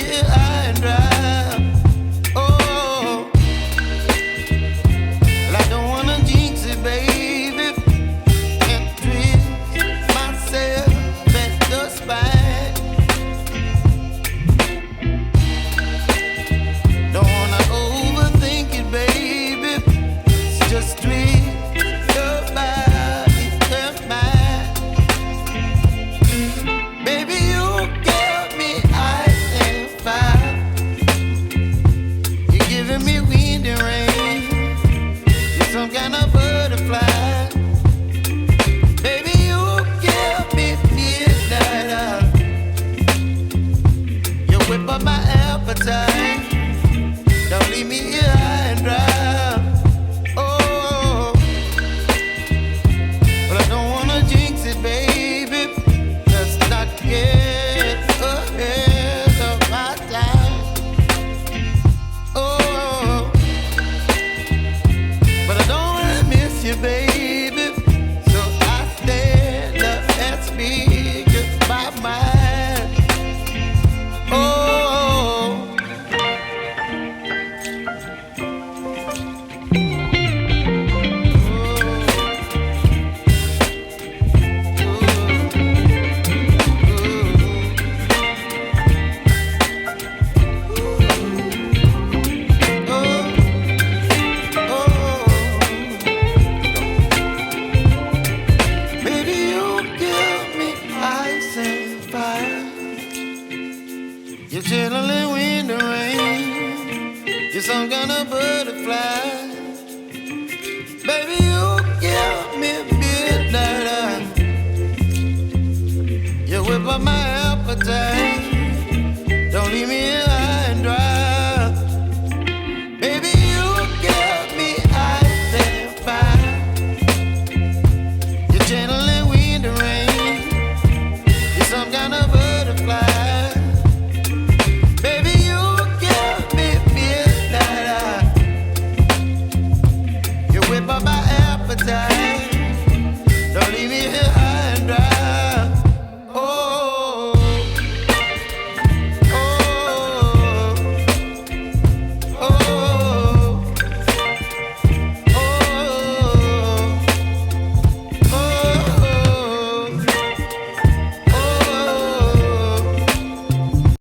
me high and dry. Oh, well, I don't wanna jinx it, baby, and twist myself at the spine. Don't wanna overthink it, baby. It's just twist your body and mine. Baby, you give me ice and fire. You're giving me wind and rain. You're some kind of butterfly. Baby, you give me midnight. You whip up my appetite. Don't leave me here high and dry. Oh, but I don't wanna jinx it, baby. Let's not get ahead of my time. Oh, but I don't wanna miss you, baby. So I stand up and speak my mind. Oh. You're chilling wind and rain. You're some kind of butterfly. Baby, you give me midnight. You whip up my appetite. Don't leave me here high and dry. Baby, you give me ice and fire. You're channeling wind and rain. You're some kind of butterfly. Whip up my appetite.